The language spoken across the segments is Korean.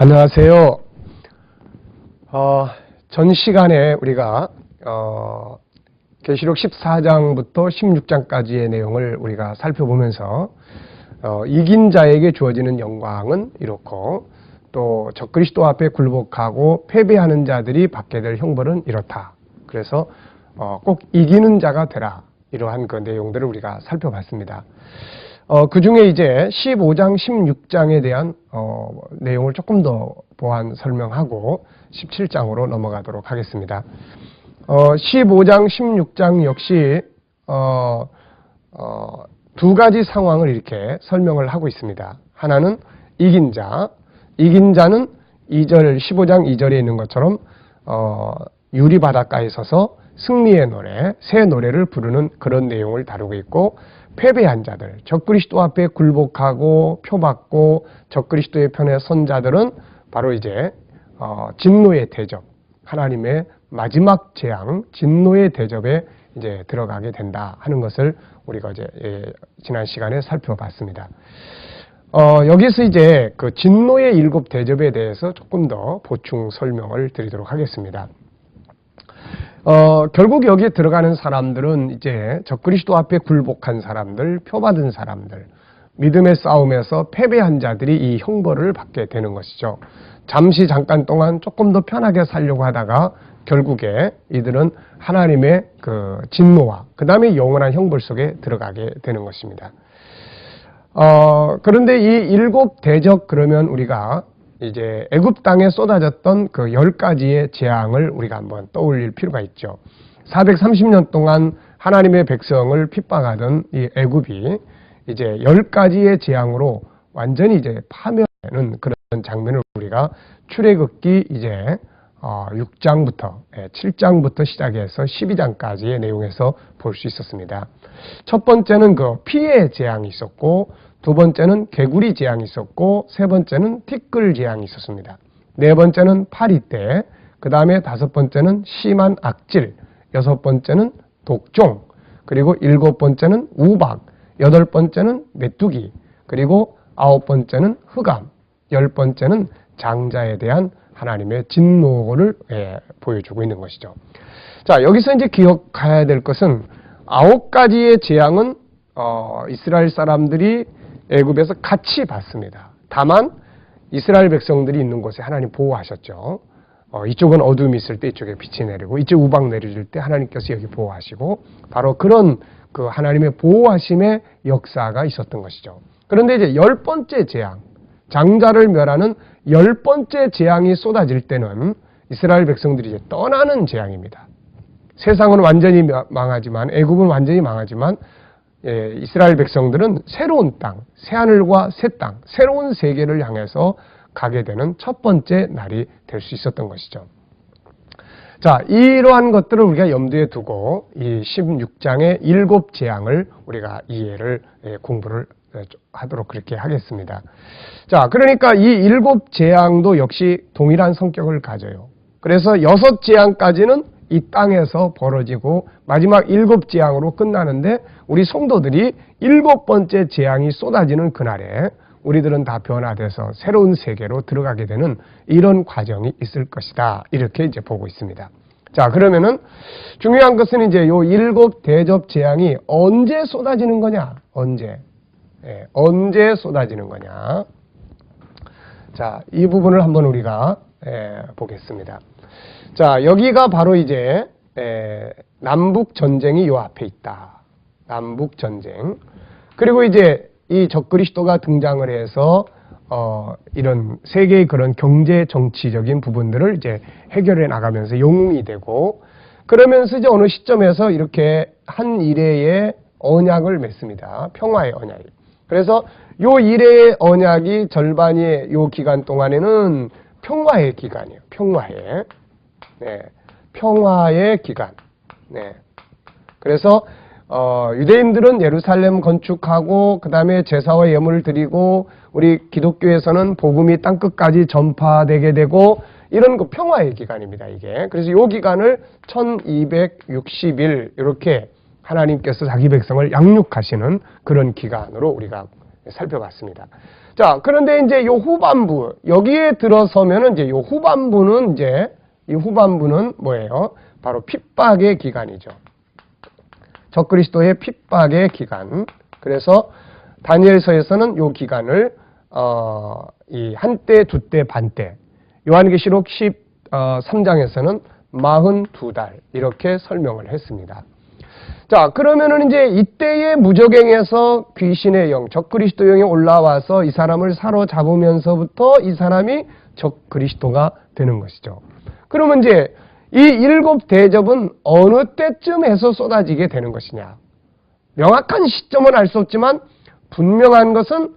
안녕하세요. 전 시간에 우리가 계시록 14장부터 16장까지의 내용을 우리가 살펴보면서 이긴 자에게 주어지는 영광은 이렇고 또 적그리스도 앞에 굴복하고 패배하는 자들이 받게 될 형벌은 이렇다. 그래서 꼭 이기는 자가 되라. 이러한 그 내용들을 우리가 살펴봤습니다. 그 중에 이제 15장, 16장에 대한 내용을 조금 더 보완 설명하고 17장으로 넘어가도록 하겠습니다. 15장, 16장 역시 두 가지 상황을 이렇게 설명을 하고 있습니다. 하나는 이긴 자, 이긴 자는 2절, 15장 2절에 있는 것처럼 유리 바닷가에 서서 승리의 노래, 새 노래를 부르는 그런 내용을 다루고 있고, 패배한 자들, 적그리스도 앞에 굴복하고 표받고 적그리스도의 편에 선 자들은 바로 이제 진노의 대접, 하나님의 마지막 재앙, 진노의 대접에 이제 들어가게 된다 하는 것을 우리가 이제 지난 시간에 살펴봤습니다. 여기서 이제 그 진노의 7 대접에 대해서 조금 더 보충 설명을 드리도록 하겠습니다. 결국 여기에 들어가는 사람들은 이제 적그리스도 앞에 굴복한 사람들, 표받은 사람들, 믿음의 싸움에서 패배한 자들이 이 형벌을 받게 되는 것이죠. 잠깐 동안 조금 더 편하게 살려고 하다가 결국에 이들은 하나님의 그 진노와 그 다음에 영원한 형벌 속에 들어가게 되는 것입니다. 그런데 이 7 대접 그러면 우리가 이제 애굽 땅에 쏟아졌던 그 10가지의 재앙을 우리가 한번 떠올릴 필요가 있죠. 430년 동안 하나님의 백성을 핍박하던 이 애굽이 이제 10가지의 재앙으로 완전히 이제 파멸되는 그런 장면을 우리가 출애굽기 이제 6장부터 7장부터 시작해서 12장까지의 내용에서 볼 수 있었습니다. 첫 번째는 그 피의 재앙이 있었고, 두 번째는 개구리 재앙이 있었고, 세 번째는 티끌 재앙이 있었습니다. 네 번째는 파리떼, 그 다음에 5번째는 심한 악질, 6번째는 독종, 그리고 7번째는 우박, 8번째는 메뚜기, 그리고 9번째는 흑암, 10번째는 장자에 대한 하나님의 진노를 보여주고 있는 것이죠. 자, 여기서 이제 기억해야 될 것은 9가지의 재앙은 이스라엘 사람들이 애굽에서 같이 받습니다. 다만 이스라엘 백성들이 있는 곳에 하나님 보호하셨죠. 이쪽은 어둠이 있을 때 이쪽에 빛이 내리고, 이쪽 우박 내려질 때 하나님께서 여기 보호하시고, 바로 그런 그 하나님의 보호하심의 역사가 있었던 것이죠. 그런데 이제 10번째 재앙, 장자를 멸하는 10번째 재앙이 쏟아질 때는 이스라엘 백성들이 이제 떠나는 재앙입니다. 세상은 완전히 망하지만, 애굽은 완전히 망하지만, 이스라엘 백성들은 새로운 땅, 새하늘과 새 땅, 새로운 세계를 향해서 가게 되는 첫 번째 날이 될 수 있었던 것이죠. 자, 이러한 것들을 우리가 염두에 두고 이 16장의 7 재앙을 우리가 이해를 공부를 하도록 그렇게 하겠습니다. 자, 그러니까 이 7 재앙도 역시 동일한 성격을 가져요. 그래서 6 재앙까지는 이 땅에서 벌어지고 마지막 7 재앙으로 끝나는데, 우리 성도들이 7번째 재앙이 쏟아지는 그날에 우리들은 다 변화돼서 새로운 세계로 들어가게 되는 이런 과정이 있을 것이다. 이렇게 이제 보고 있습니다. 자, 그러면은 중요한 것은 이제 요 7 대접 재앙이 언제 쏟아지는 거냐? 언제 쏟아지는 거냐? 자, 이 부분을 한번 우리가 보겠습니다. 자, 여기가 바로 이제 남북 전쟁이 요 앞에 있다. 남북 전쟁. 그리고 이제 이 적그리스도가 등장을 해서 이런 세계의 그런 경제 정치적인 부분들을 이제 해결해 나가면서 영웅이 되고, 그러면서 이제 어느 시점에서 이렇게 한 일회의 언약을 맺습니다. 평화의 언약. 그래서 요 일회의 언약이 절반의 요 기간 동안에는 평화의 기간이에요. 평화의. 평화의 기간. 그래서 유대인들은 예루살렘 건축하고 그 다음에 제사와 예물을 드리고, 우리 기독교에서는 복음이 땅끝까지 전파되게 되고, 이런 그 평화의 기간입니다, 이게. 그래서 이 기간을 1260일 이렇게 하나님께서 자기 백성을 양육하시는 그런 기간으로 우리가 살펴봤습니다. 자, 그런데 이제 요 후반부, 여기에 들어서면은 이제 요 후반부는 이 후반부는 뭐예요? 바로 핍박의 기간이죠. 적그리스도의 핍박의 기간. 그래서 다니엘서에서는 요 기간을 이 한때, 두때, 반때. 요한계시록 13장에서는 42달 이렇게 설명을 했습니다. 자, 그러면은 이제 이때의 무저갱에서 귀신의 영, 적그리스도 영이 올라와서 이 사람을 사로잡으면서부터 이 사람이 적그리스도가 되는 것이죠. 그러면 이제 이 7 대접은 어느 때쯤에서 쏟아지게 되는 것이냐? 명확한 시점은 알 수 없지만 분명한 것은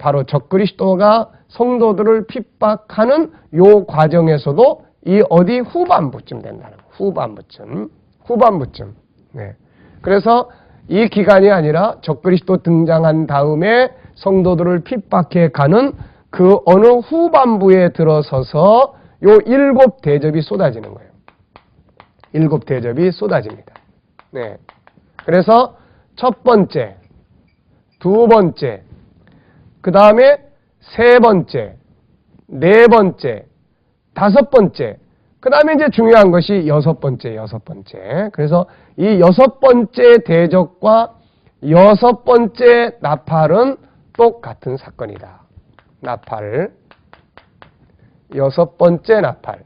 바로 적그리스도가 성도들을 핍박하는 요 과정에서도 이 어디 후반부쯤 된다는 거예요. 후반부쯤. 네. 그래서 이 기간이 아니라 적그리스도 등장한 다음에 성도들을 핍박해 가는 그 어느 후반부에 들어서서 요 7 대접이 쏟아지는 거예요. 7 대접이 쏟아집니다. 네. 그래서 첫 번째, 두 번째, 그 다음에 세 번째, 네 번째, 다섯 번째, 그 다음에 이제 중요한 것이 여섯 번째. 그래서 이 여섯 번째 대적과 여섯 번째 나팔은 똑같은 사건이다. 나팔, 여섯 번째 나팔,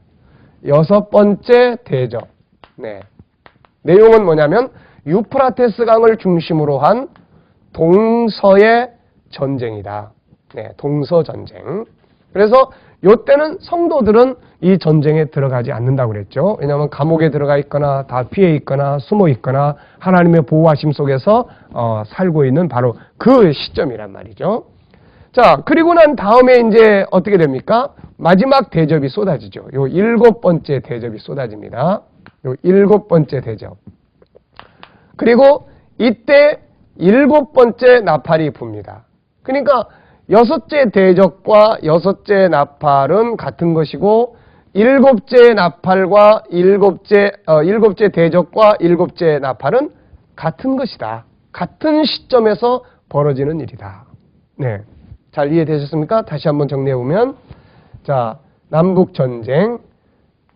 여섯 번째 대적. 네. 내용은 뭐냐면 유프라테스 강을 중심으로 한 동서의 전쟁이다. 네, 동서 전쟁. 그래서 이때는 성도들은 이 전쟁에 들어가지 않는다고 그랬죠. 왜냐하면 감옥에 들어가 있거나 다 피해 있거나 숨어 있거나 하나님의 보호하심 속에서 살고 있는 바로 그 시점이란 말이죠. 자, 그리고 난 다음에 이제 어떻게 됩니까? 마지막 대접이 쏟아지죠. 요 7 번째 대접이 쏟아집니다. 요 7 번째 대접. 그리고 이때 7 번째 나팔이 붑니다. 그러니까 6째 대적과 6째 나팔은 같은 것이고 7째 나팔과 7째 대적과 7째 나팔은 같은 것이다. 같은 시점에서 벌어지는 일이다. 네. 잘 이해되셨습니까? 다시 한번 정리해 보면, 자, 남북 전쟁.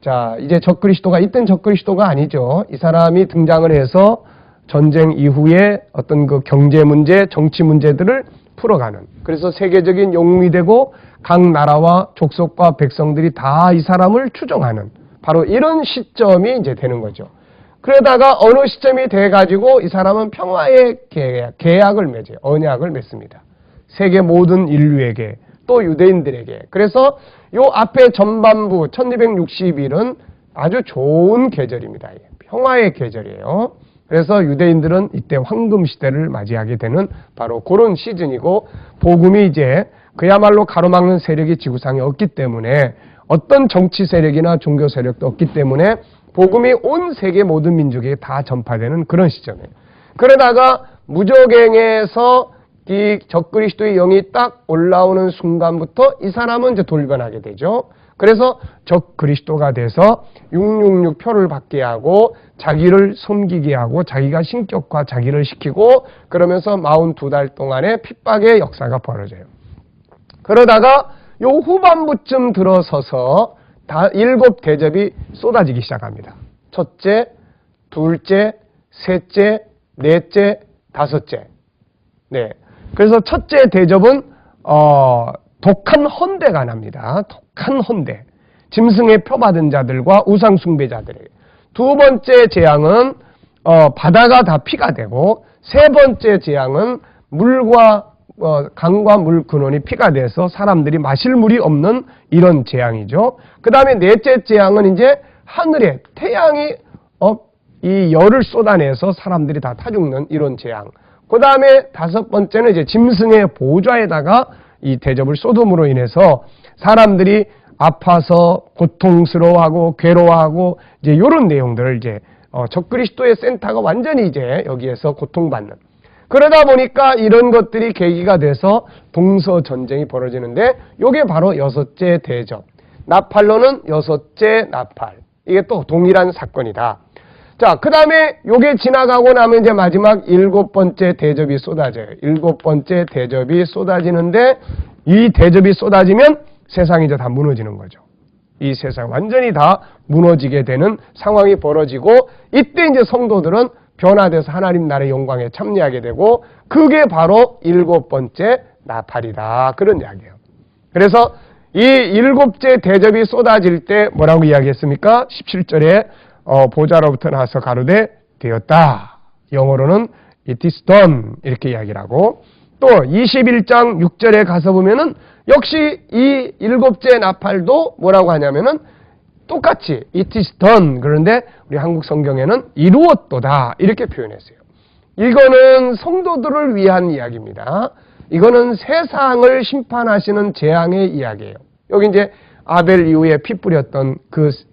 자, 이제 적그리스도가, 이땐 적그리스도가 아니죠. 이 사람이 등장을 해서 전쟁 이후에 어떤 그 경제 문제, 정치 문제들을 풀어가는. 그래서 세계적인 영웅이 되고 각 나라와 족속과 백성들이 다 이 사람을 추종하는 바로 이런 시점이 이제 되는 거죠. 그러다가 어느 시점이 돼가지고 이 사람은 평화의 계약을 맺어요. 언약을 맺습니다. 세계 모든 인류에게 또 유대인들에게. 그래서 요 앞에 전반부 1260일은 아주 좋은 계절입니다. 평화의 계절이에요. 그래서 유대인들은 이때 황금 시대를 맞이하게 되는 바로 그런 시즌이고, 복음이 이제 그야말로 가로막는 세력이 지구상에 없기 때문에, 어떤 정치 세력이나 종교 세력도 없기 때문에 복음이 온 세계 모든 민족에게 다 전파되는 그런 시점이에요. 그러다가 무저갱에서 이 적그리스도의 영이 딱 올라오는 순간부터 이 사람은 이제 돌변하게 되죠. 그래서 적그리스도가 돼서 666 표를 받게 하고 자기를 섬기게 하고 자기가 신격화 자기를 시키고, 그러면서 42달 동안의 핍박의 역사가 벌어져요. 그러다가 요 후반부쯤 들어서서 7 대접이 쏟아지기 시작합니다. 첫째, 둘째, 셋째, 넷째, 다섯째. 네. 그래서 첫째 대접은 독한 헌대가 납니다. 독한 헌대. 짐승의 표 받은 자들과 우상 숭배자들에게. 두 번째 재앙은 바다가 다 피가 되고, 세 번째 재앙은 물과 강과 물 근원이 피가 돼서 사람들이 마실 물이 없는 이런 재앙이죠. 그 다음에 넷째 재앙은 이제 하늘에 태양이 이 열을 쏟아내서 사람들이 다 타 죽는 이런 재앙. 그 다음에 다섯 번째는 이제 짐승의 보좌에다가 이 대접을 쏟음으로 인해서 사람들이 아파서 고통스러워하고 괴로워하고 이제 이런 내용들을 이제 적그리스도의 센터가 완전히 이제 여기에서 고통받는. 그러다 보니까 이런 것들이 계기가 돼서 동서 전쟁이 벌어지는데, 이게 바로 6째 대접. 나팔로는 6째 나팔. 이게 또 동일한 사건이다. 자, 그 다음에 요게 지나가고 나면 이제 마지막 7번째 대접이 쏟아져요. 7번째 대접이 쏟아지는데 이 대접이 쏟아지면 세상이 이제 다 무너지는 거죠. 이 세상 완전히 다 무너지게 되는 상황이 벌어지고 이때 이제 성도들은 변화돼서 하나님 나라의 영광에 참여하게 되고 그게 바로 7번째 나팔이다. 그런 이야기예요. 그래서 이 7째 대접이 쏟아질 때 뭐라고 이야기했습니까? 17절에 보좌로부터 나와서 가로되 되었다. 영어로는 it is done 이렇게 이야기를 하고 또 21장 6절에 가서 보면은 역시 이 7째 나팔도 뭐라고 하냐면은 똑같이 it is done 그런데 우리 한국 성경에는 이루었도다 이렇게 표현했어요. 이거는 성도들을 위한 이야기입니다. 이거는 세상을 심판하시는 재앙의 이야기예요. 여기 이제 아벨 이후에 피 뿌렸던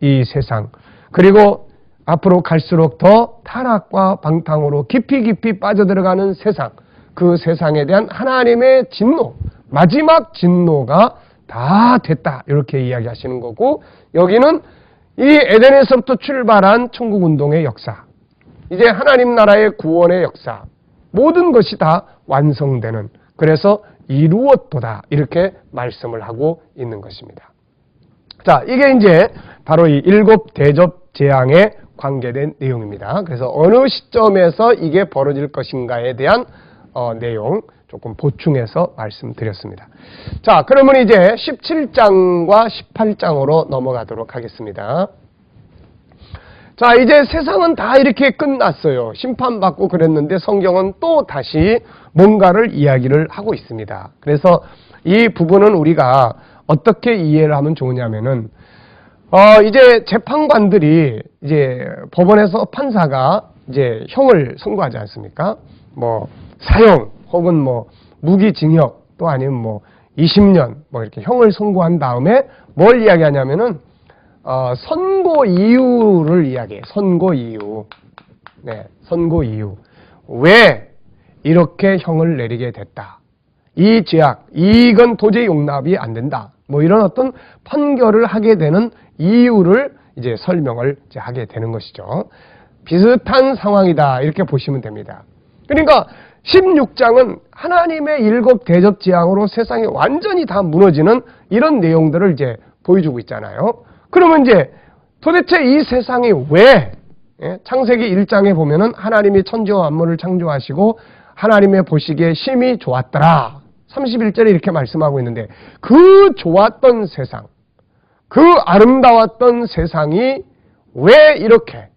이 세상 그리고 앞으로 갈수록 더 타락과 방탕으로 깊이 빠져들어가는 세상 그 세상에 대한 하나님의 진노 마지막 진노가 다 됐다 이렇게 이야기하시는 거고 여기는 이 에덴에서부터 출발한 천국운동의 역사 이제 하나님 나라의 구원의 역사 모든 것이 다 완성되는 그래서 이루었도다 이렇게 말씀을 하고 있는 것입니다. 자, 이게 이제 바로 이 7 대접 재앙에 관계된 내용입니다. 그래서 어느 시점에서 이게 벌어질 것인가에 대한 내용 조금 보충해서 말씀드렸습니다. 자, 그러면 이제 17장과 18장으로 넘어가도록 하겠습니다. 자, 이제 세상은 다 이렇게 끝났어요. 심판받고 그랬는데 성경은 또 다시 뭔가를 이야기를 하고 있습니다. 그래서 이 부분은 우리가 어떻게 이해를 하면 좋으냐면은 이제 재판관들이 이제 법원에서 판사가 이제 형을 선고하지 않습니까? 뭐 사형 혹은 뭐 무기징역 또 아니면 뭐 20년 뭐 이렇게 형을 선고한 다음에 뭘 이야기하냐면은 선고 이유를 이야기해요. 선고 이유. 네, 선고 이유. 왜 이렇게 형을 내리게 됐다. 이 죄악, 이건 도저히 용납이 안 된다. 뭐 이런 어떤 판결을 하게 되는 이유를 이제 설명을 이제 하게 되는 것이죠. 비슷한 상황이다. 이렇게 보시면 됩니다. 그러니까 16장은 하나님의 7 대접 재앙으로 세상이 완전히 다 무너지는 이런 내용들을 이제 보여주고 있잖아요. 그러면 이제 도대체 이 세상이 왜 창세기 1장에 보면은 하나님이 천지와 만물을 창조하시고 하나님의 보시기에 심히 좋았더라. 31절에 이렇게 말씀하고 있는데 그 좋았던 세상, 그 아름다웠던 세상이 왜 이렇게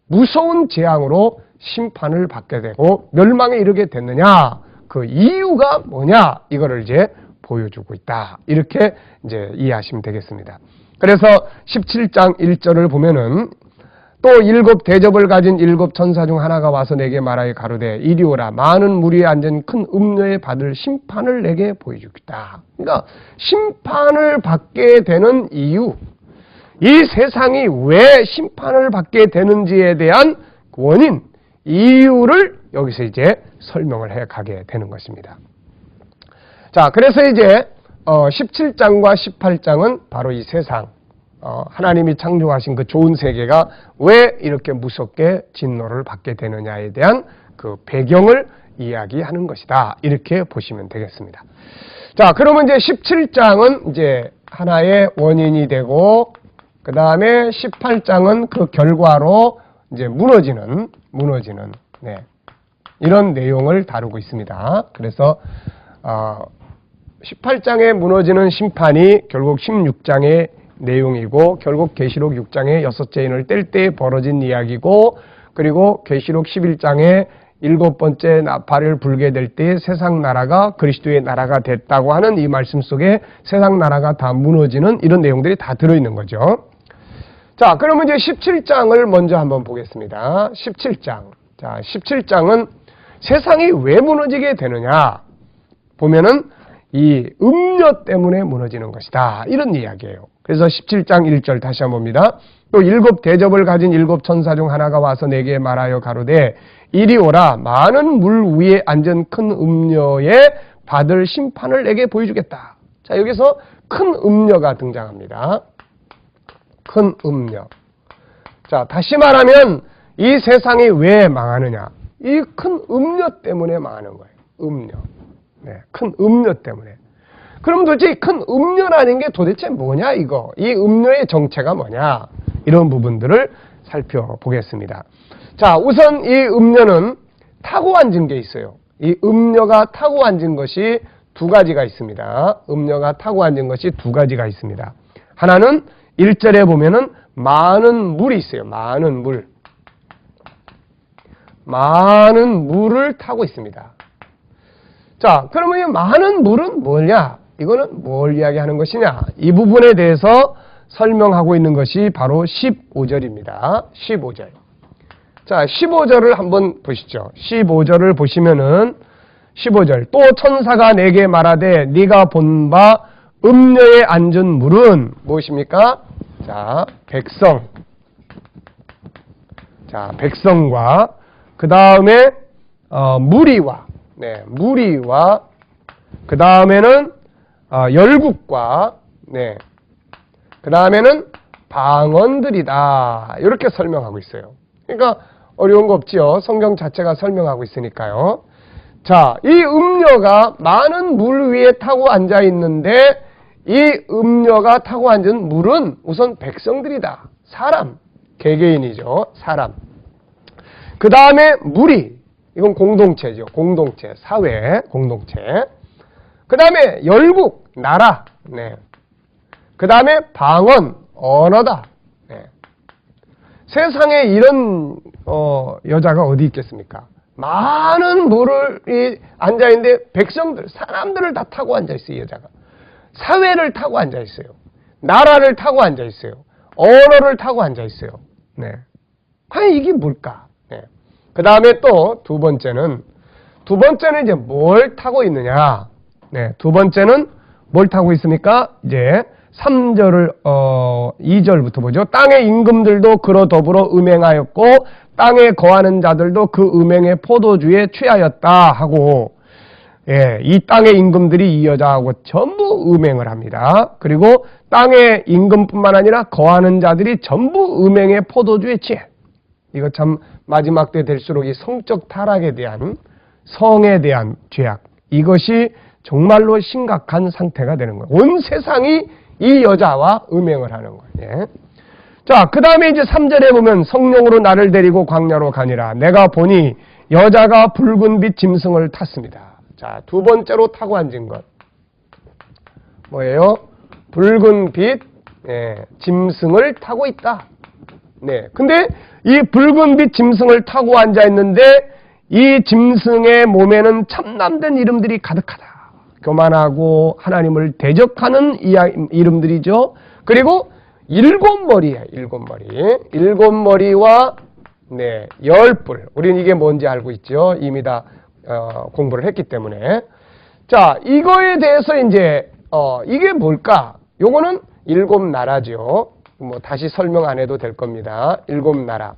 무서운 재앙으로 심판을 받게 되고 멸망에 이르게 됐느냐? 그 이유가 뭐냐? 이거를 이제 보여주고 있다. 이렇게 이제 이해하시면 되겠습니다. 그래서 17장 1절을 보면은 또 7 대접을 가진 7 천사 중 하나가 와서 내게 말하여 가로되 이리 오라 많은 무리에 앉은 큰 음녀에 받을 심판을 내게 보여주겠다. 그러니까 심판을 받게 되는 이유, 이 세상이 왜 심판을 받게 되는지에 대한 원인, 이유를 여기서 이제 설명을 해 가게 되는 것입니다. 자, 그래서 이제 17장과 18장은 바로 이 세상, 하나님이 창조하신 그 좋은 세계가 왜 이렇게 무섭게 진노를 받게 되느냐에 대한 그 배경을 이야기하는 것이다. 이렇게 보시면 되겠습니다. 자, 그러면 이제 17장은 이제 하나의 원인이 되고, 그 다음에 18장은 그 결과로 이제 무너지는, 네, 이런 내용을 다루고 있습니다. 그래서, 18장에 무너지는 심판이 결국 16장의 내용이고 결국 계시록 6장의 6째 인을 뗄 때 벌어진 이야기고 그리고 계시록 11장에 7번째 나팔을 불게 될 때 세상 나라가 그리스도의 나라가 됐다고 하는 이 말씀 속에 세상 나라가 다 무너지는 이런 내용들이 다 들어있는 거죠. 자, 그러면 이제 17장을 먼저 한번 보겠습니다. 17장. 자, 17장은 세상이 왜 무너지게 되느냐 보면은 이 음녀 때문에 무너지는 것이다. 이런 이야기예요. 그래서 17장 1절 다시 한번 봅니다. 또 7 대접을 가진 7 천사 중 하나가 와서 내게 말하여 가로되 이리 오라 많은 물 위에 앉은 큰 음녀의 받을 심판을 내게 보여주겠다. 자, 여기서 큰 음녀가 등장합니다. 큰 음녀. 자, 다시 말하면 이 세상이 왜 망하느냐? 이 큰 음녀 때문에 망하는 거예요. 음녀. 네, 큰 음녀 때문에. 그럼 도대체 큰 음녀라는 게 도대체 뭐냐 이거? 이 음녀의 정체가 뭐냐? 이런 부분들을 살펴보겠습니다. 자, 우선 이 음녀는 타고 앉은 게 있어요. 이 음녀가 타고 앉은 것이 두 가지가 있습니다. 음녀가 타고 앉은 것이 두 가지가 있습니다. 하나는 1절에 보면은 많은 물이 있어요. 많은 물. 많은 물을 타고 있습니다. 자, 그러면 이 많은 물은 뭐냐? 이거는 뭘 이야기하는 것이냐? 이 부분에 대해서 설명하고 있는 것이 바로 15절입니다. 15절. 자, 15절을 한번 보시죠. 15절을 보시면은 15절. 또 천사가 내게 말하되 네가 본 바 음녀에 앉은 물은 무엇입니까? 자, 백성. 자, 백성과 그 다음에 무리와, 네, 무리와 그 다음에는 열국과, 네, 그 다음에는 방언들이다. 이렇게 설명하고 있어요. 그러니까 어려운 거 없지요. 성경 자체가 설명하고 있으니까요. 자, 이 음녀가 많은 물 위에 타고 앉아 있는데 이 음녀가 타고 앉은 물은 우선 백성들이다. 사람, 개개인이죠. 사람. 그 다음에 무리, 이건 공동체죠. 공동체, 사회, 공동체. 그 다음에 열국, 나라. 네. 그 다음에 방언, 언어다. 네. 세상에 이런 여자가 어디 있겠습니까? 많은 물이 앉아있는데 백성들, 사람들을 다 타고 앉아있어요. 이 여자가. 사회를 타고 앉아있어요. 나라를 타고 앉아있어요. 언어를 타고 앉아있어요. 네. 과연 이게 뭘까? 네. 그 다음에 또 두 번째는 이제 뭘 타고 있느냐? 네. 두 번째는 뭘 타고 있습니까? 이제 3절을 2절부터 보죠. 땅의 임금들도 그로 더불어 음행하였고 땅에 거하는 자들도 그 음행의 포도주에 취하였다 하고, 예, 이 땅의 임금들이 이 여자하고 전부 음행을 합니다. 그리고 땅의 임금뿐만 아니라 거하는 자들이 전부 음행의 포도주에 취해. 이거 참 마지막 때 될수록 이 성적 타락에 대한, 성에 대한 죄악, 이것이 정말로 심각한 상태가 되는 거예요. 온 세상이 이 여자와 음행을 하는 거예요. 자, 그 다음에 이제 3절에 보면 성령으로 나를 데리고 광야로 가니라. 내가 보니 여자가 붉은 빛 짐승을 탔습니다. 자, 두 번째로 타고 앉은 것. 뭐예요? 붉은 빛, 짐승을 타고 있다. 네. 근데 이 붉은 빛 짐승을 타고 앉아 있는데 이 짐승의 몸에는 참남된 이름들이 가득하다. 교만하고 하나님을 대적하는 이름들이죠. 그리고 7머리예요. 7머리. 7머리와 네, 10뿔. 우리는 이게 뭔지 알고 있죠. 이미 다 공부를 했기 때문에. 자, 이거에 대해서 이제 이게 뭘까? 요거는 7나라죠. 뭐 다시 설명 안 해도 될 겁니다. 7나라.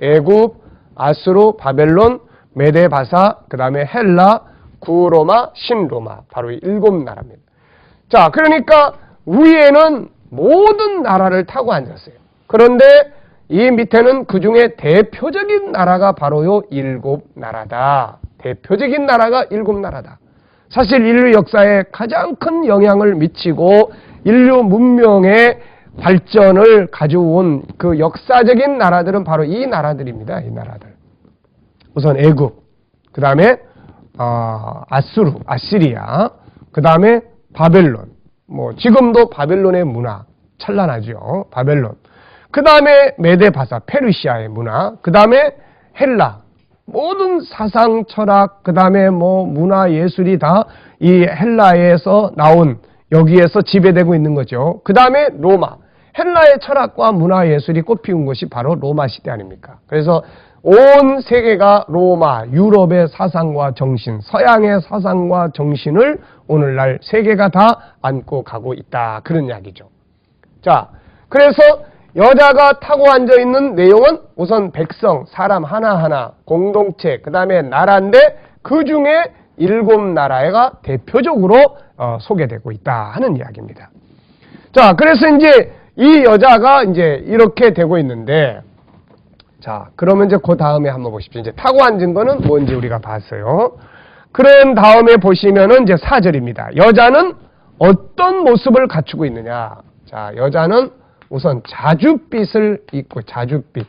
애굽, 아수르, 바벨론, 메데바사, 그다음에 헬라, 구로마, 신로마. 바로 이 7나라입니다. 자, 그러니까 위에는 모든 나라를 타고 앉았어요. 그런데 이 밑에는 그 중에 대표적인 나라가 바로 요 7나라다. 대표적인 나라가 7나라다. 사실 인류 역사에 가장 큰 영향을 미치고 인류 문명의 발전을 가져온 그 역사적인 나라들은 바로 이 나라들입니다. 이 나라들. 우선 애굽, 그 다음에 아수르, 아시리아, 그 다음에 바벨론. 뭐 지금도 바벨론의 문화 찬란하죠. 바벨론. 그 다음에 메데바사, 페르시아의 문화. 그 다음에 헬라. 모든 사상, 철학, 그 다음에 뭐 문화, 예술이 다 이 헬라에서 나온, 여기에서 지배되고 있는 거죠. 그 다음에 로마. 헬라의 철학과 문화, 예술이 꽃피운 것이 바로 로마 시대 아닙니까? 그래서 온 세계가 로마, 유럽의 사상과 정신, 서양의 사상과 정신을 오늘날 세계가 다 안고 가고 있다. 그런 이야기죠. 자, 그래서 여자가 타고 앉아있는 내용은 우선 백성, 사람 하나하나, 공동체, 그 다음에 나라인데 그 중에 7나라가 대표적으로 소개되고 있다 하는 이야기입니다. 자, 그래서 이제 이 여자가 이제 이렇게 되고 있는데, 자, 그러면 이제 그 다음에 한번 보십시오. 이제 타고 앉은 거는 뭔지 우리가 봤어요. 그런 다음에 보시면은 이제 4절입니다. 여자는 어떤 모습을 갖추고 있느냐. 자, 여자는 우선 자줏빛을 입고, 자줏빛.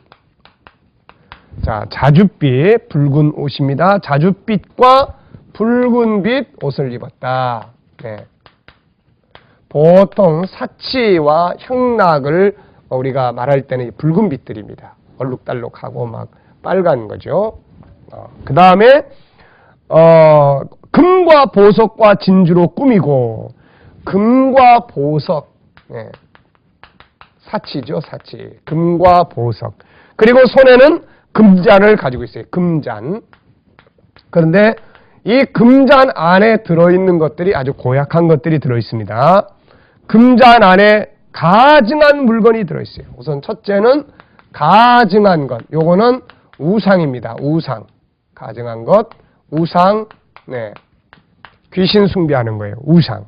자, 자줏빛, 붉은 옷입니다. 자줏빛과 붉은빛 옷을 입었다. 네. 보통 사치와 형락을 우리가 말할 때는 붉은 빛들입니다. 얼룩달룩하고 막 빨간 거죠. 그 다음에 금과 보석과 진주로 꾸미고, 금과 보석, 네. 사치죠, 사치. 금과 보석. 그리고 손에는 금잔을 가지고 있어요. 금잔. 그런데 이 금잔 안에 들어있는 것들이 아주 고약한 것들이 들어있습니다. 금잔 안에 가증한 물건이 들어있어요. 우선 첫째는 가증한 것. 요거는 우상입니다. 우상. 가증한 것. 우상. 네. 귀신 숭배하는 거예요. 우상.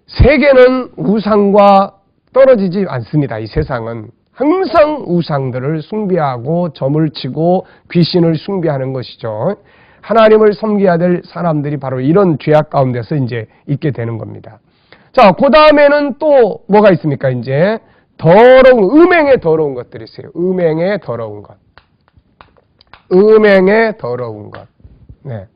세계는 우상과 떨어지지 않습니다. 이 세상은. 항상 우상들을 숭배하고 점을 치고 귀신을 숭배하는 것이죠. 하나님을 섬겨야 될 사람들이 바로 이런 죄악 가운데서 이제 있게 되는 겁니다. 자, 그 다음에는 또 뭐가 있습니까? 이제 더러운, 음행에 더러운 것들이 있어요. 음행에 더러운 것. 음행에 더러운 것. 네.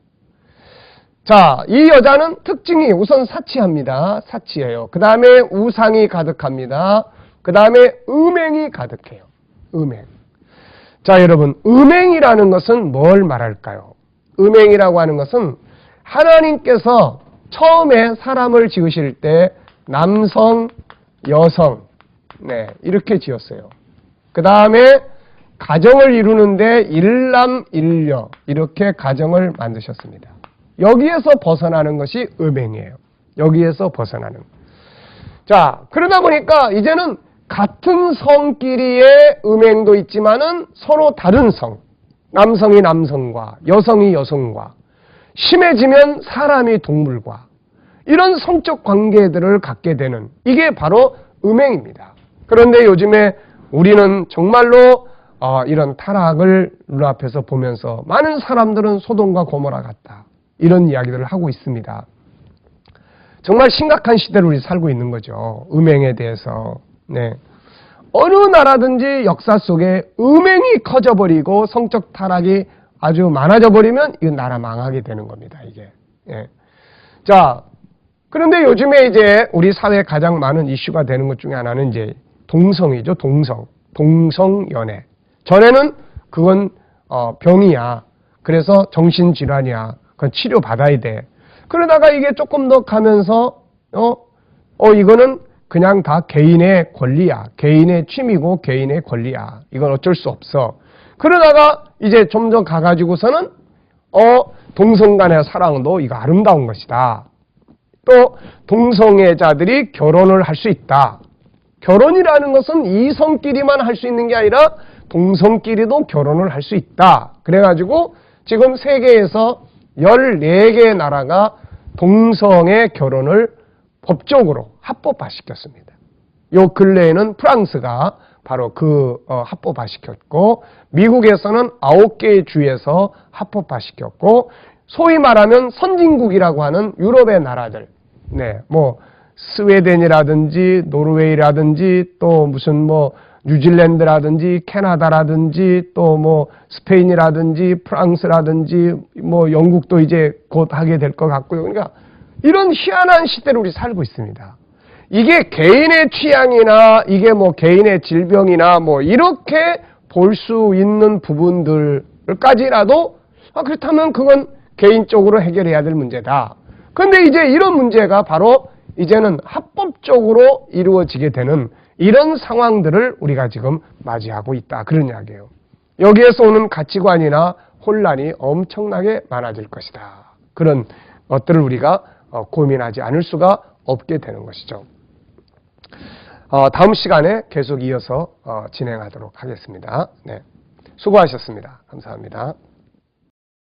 자, 이 여자는 특징이 우선 사치합니다. 사치예요. 그 다음에 우상이 가득합니다. 그 다음에 음행이 가득해요. 음행. 자, 여러분, 음행이라는 것은 뭘 말할까요? 음행이라고 하는 것은 하나님께서 처음에 사람을 지으실 때 남성, 여성, 네, 이렇게 지었어요. 그 다음에 가정을 이루는데 일남, 일녀, 이렇게 가정을 만드셨습니다. 여기에서 벗어나는 것이 음행이에요. 여기에서 벗어나는. 자, 그러다 보니까 이제는 같은 성끼리의 음행도 있지만은 서로 다른 성, 남성이 남성과 여성이 여성과, 심해지면 사람이 동물과 이런 성적 관계들을 갖게 되는, 이게 바로 음행입니다. 그런데 요즘에 우리는 정말로 이런 타락을 눈앞에서 보면서 많은 사람들은 소돔과 고모라 같다, 이런 이야기들을 하고 있습니다. 정말 심각한 시대를 우리 살고 있는 거죠. 음행에 대해서. 네. 어느 나라든지 역사 속에 음행이 커져버리고 성적 타락이 아주 많아져 버리면 이 나라 망하게 되는 겁니다. 이게. 예. 자, 그런데 요즘에 이제 우리 사회에 가장 많은 이슈가 되는 것 중에 하나는 이제 동성이죠. 동성연애. 전에는 그건 병이야. 그래서 정신질환이야. 그건 치료받아야 돼. 그러다가 이게 조금 더 가면서 이거는 그냥 다 개인의 권리야. 개인의 취미고 개인의 권리야. 이건 어쩔 수 없어. 그러다가 이제 좀 더 가가지고서는 동성 간의 사랑도 이거 아름다운 것이다. 또 동성애자들이 결혼을 할 수 있다. 결혼이라는 것은 이성끼리만 할 수 있는 게 아니라 동성끼리도 결혼을 할 수 있다. 그래가지고 지금 세계에서 14개의 나라가 동성애 결혼을 법적으로 합법화시켰습니다. 요 근래에는 프랑스가 바로 그 합법화시켰고, 미국에서는 9개의 주에서 합법화시켰고, 소위 말하면 선진국이라고 하는 유럽의 나라들, 네, 뭐 스웨덴이라든지 노르웨이라든지 또 무슨 뭐 뉴질랜드라든지 캐나다라든지 또 뭐 스페인이라든지 프랑스라든지 뭐 영국도 이제 곧 하게 될 것 같고요. 그러니까 이런 희한한 시대를 우리 살고 있습니다. 이게 개인의 취향이나 이게 뭐 개인의 질병이나 뭐 이렇게 볼 수 있는 부분들까지라도 그렇다면 그건 개인적으로 해결해야 될 문제다. 그런데 이제 이런 문제가 바로 이제는 합법적으로 이루어지게 되는 이런 상황들을 우리가 지금 맞이하고 있다. 그런 이야기예요. 여기에서 오는 가치관이나 혼란이 엄청나게 많아질 것이다. 그런 것들을 우리가 고민하지 않을 수가 없게 되는 것이죠. 다음 시간에 계속 이어서 진행하도록 하겠습니다. 네, 수고하셨습니다. 감사합니다.